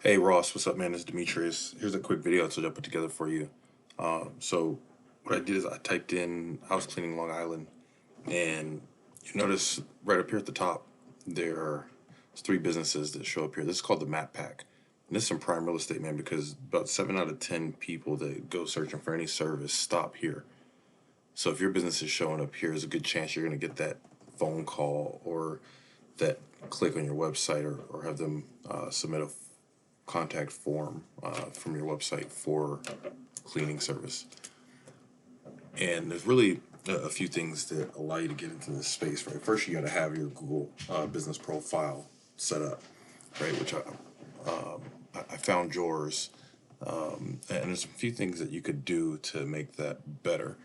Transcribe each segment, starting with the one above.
Hey Ross, what's up, man? It's Demetrius. Here's a quick video I put together for you. So what I did is I typed in house cleaning Long Island, and you notice right up here at the top there's three businesses that show up here. This is called the Map Pack, and this is some prime real estate, man, because about 7 out of 10 people that go searching for any service stop here. So if your business is showing up here, there's a good chance you're going to get that phone call or that click on your website, or have them submit a contact form from your website for cleaning service. And there's really a few things that allow you to get into this space, right? First, you got to have your Google business profile set up, right? I found yours, and there's a few things that you could do to make that better.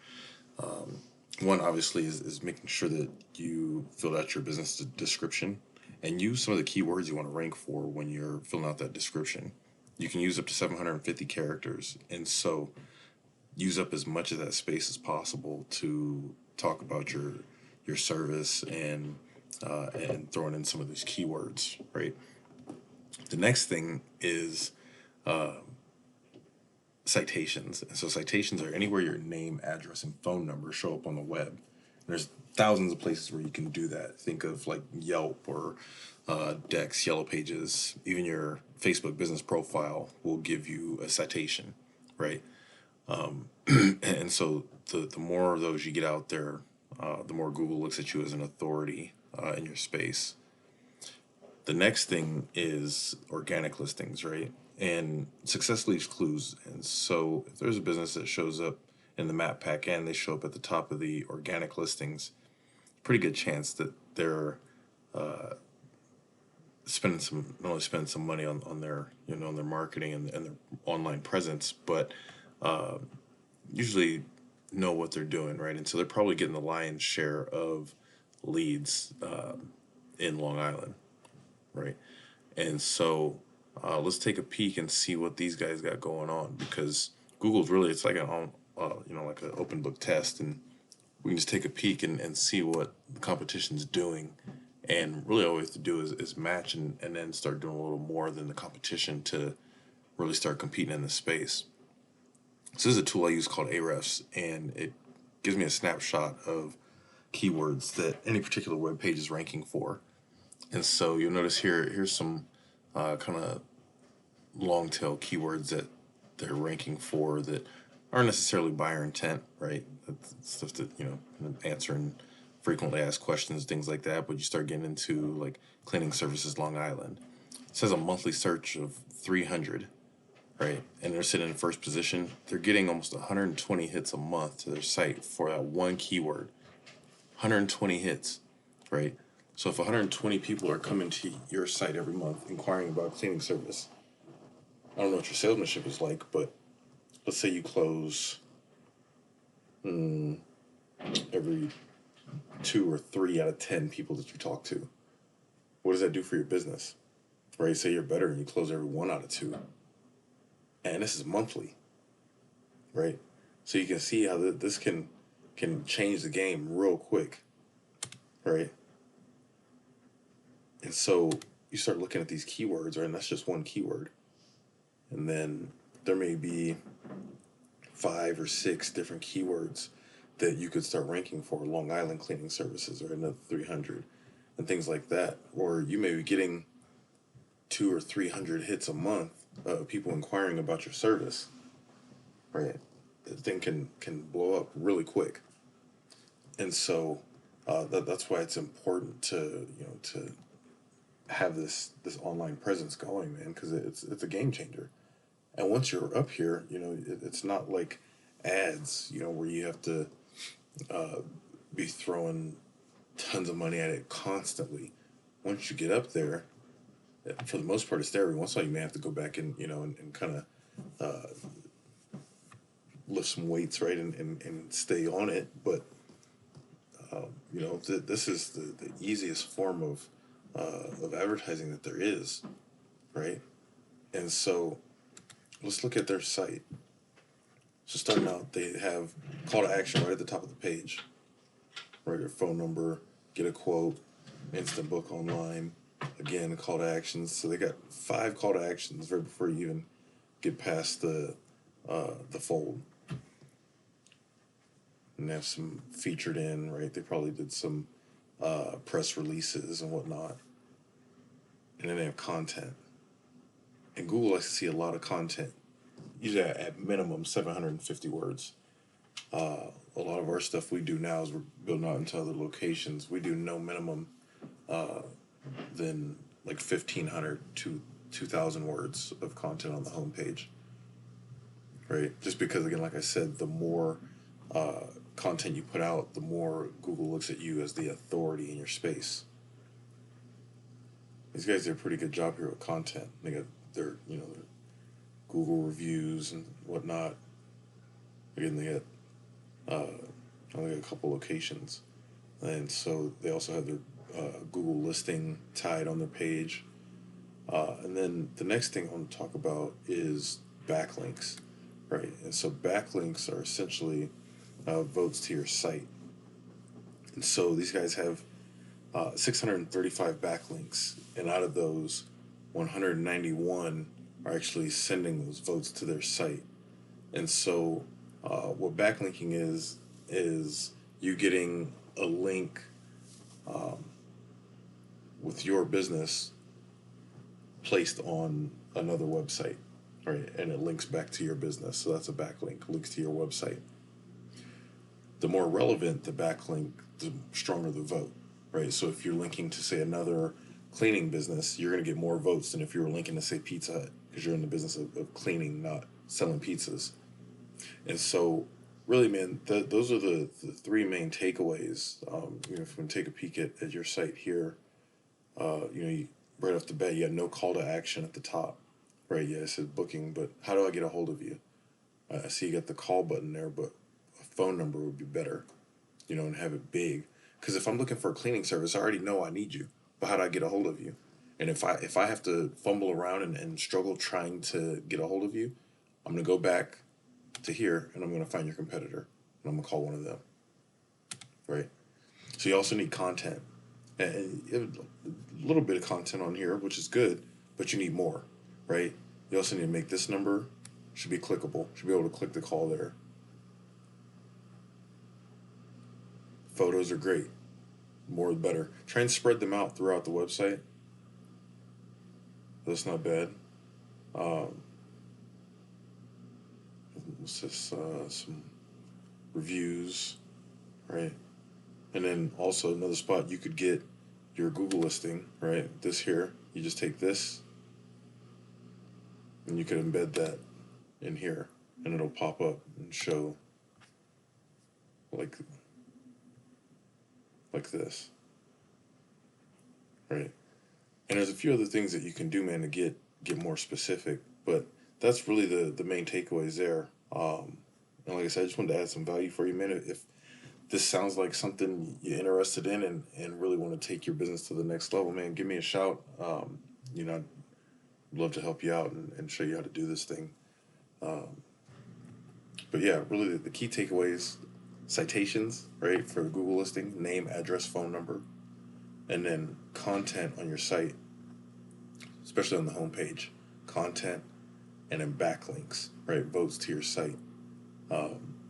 One, obviously, is making sure that you fill out your business description and use some of the keywords you want to rank for when you're filling out that description. You can use up to 750 characters, and so use up as much of that space as possible to talk about your service and throwing in some of these keywords, right? The next thing is citations. And so citations are anywhere your name, address, and phone number show up on the web. And there's thousands of places where you can do that. Think of like Yelp or Dex, Yellow Pages. Even your Facebook business profile will give you a citation, right? And so the more of those you get out there, the more Google looks at you as an authority in your space. The next thing is organic listings, right? And success leaves clues. And so if there's a business that shows up in the map pack and they show up at the top of the organic listings, pretty good chance that they're spending some not only spending some money on their on their marketing and their online presence, but usually know what they're doing, right? And so they're probably getting the lion's share of leads in Long Island, right? And so let's take a peek and see what these guys got going on, because Google's really, it's like like an open book test, and we can just take a peek and see what the competition's doing. And really all we have to do is match and then start doing a little more than the competition to really start competing in the space. So this is a tool I use called Ahrefs, and it gives me a snapshot of keywords that any particular web page is ranking for. And so you'll notice here's some kind of long tail keywords that they're ranking for that aren't necessarily buyer intent, right? That's stuff that, answering frequently asked questions, things like that. But you start getting into like cleaning services Long Island. It says a monthly search of 300, right? And they're sitting in first position. They're getting almost 120 hits a month to their site for that one keyword. 120 hits, right? So if 120 people are coming to your site every month inquiring about cleaning service, I don't know what your salesmanship is like, but let's say you close every 2 or 3 out of 10 people that you talk to. What does that do for your business? Right? Say you're better and you close every 1 out of 2. And this is monthly, right? So you can see how this can change the game real quick, right? And so you start looking at these keywords, right? And that's just one keyword. And then there may be 5 or 6 different keywords that you could start ranking for Long Island cleaning services, or another 300 and things like that. Or you may be getting 2 or 300 hits a month of people inquiring about your service, right? The thing can blow up really quick. And so that's why it's important to have this online presence going, man, because it's a game changer. And once you're up here, it's not like ads, where you have to be throwing tons of money at it constantly. Once you get up there, for the most part, it's there. Every once in a while, you may have to go back and kind of lift some weights, right, and stay on it. But this is the easiest form of advertising that there is, right? And so let's look at their site. So starting out, they have call to action right at the top of the page. Right, your phone number, get a quote, instant book online. Again, call to actions. So they got 5 call to actions right before you even get past the fold. And they have some featured in, right? They probably did some press releases and whatnot. And then they have content. And Google likes to see a lot of content, usually at minimum 750 words. A lot of our stuff we do now is we're building out into other locations. We do no minimum than like 1,500 to 2,000 words of content on the homepage, right? Just because, again, like I said, the more content you put out, the more Google looks at you as the authority in your space. These guys did a pretty good job here with content. They got their, their Google reviews and whatnot. Again, they got only got a couple locations, and so they also have their Google listing tied on their page. And then the next thing I want to talk about is backlinks, right? And so backlinks are essentially votes to your site. And so these guys have 635 backlinks, and out of those, 191 are actually sending those votes to their site. And so what backlinking is you getting a link with your business placed on another website, right? And it links back to your business. So that's a backlink, links to your website. The more relevant the backlink, the stronger the vote, right? So if you're linking to, say, another cleaning business, you're going to get more votes than if you were linking to, say, Pizza Hut, because you're in the business of cleaning, not selling pizzas. And so, really, man, those are the 3 main takeaways. If you want to take a peek at your site here, right off the bat, you got no call to action at the top, right? Yeah, it says booking, but how do I get a hold of you? I see you got the call button there, but a phone number would be better, and have it big. Because if I'm looking for a cleaning service, I already know I need you, but how do I get a hold of you? And if I have to fumble around and struggle trying to get a hold of you, I'm going to go back to here, and I'm going to find your competitor, and I'm going to call one of them, right? So you also need content, and a little bit of content on here, which is good, but you need more, right? You also need to make this number should be clickable, should be able to click the call there. Photos are great, more the better. Try and spread them out throughout the website. That's not bad. What's this? Some reviews, right? And then also another spot you could get your Google listing, right? This here, you just take this and you could embed that in here, and it'll pop up and show like this, right? And there's a few other things that you can do, man, to get more specific, but that's really the main takeaways there. And like I said, I just wanted to add some value for you, man. If this sounds like something you're interested in and really want to take your business to the next level, man, give me a shout. I'd love to help you out and show you how to do this thing. But yeah, really the key takeaways: citations, right, for the Google listing, name, address, phone number, and then content on your site, especially on the homepage, content, and then backlinks, right, votes to your site.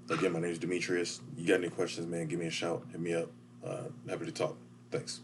Again, my name is Demetrius. You got any questions, man, give me a shout, hit me up. Happy to talk. Thanks.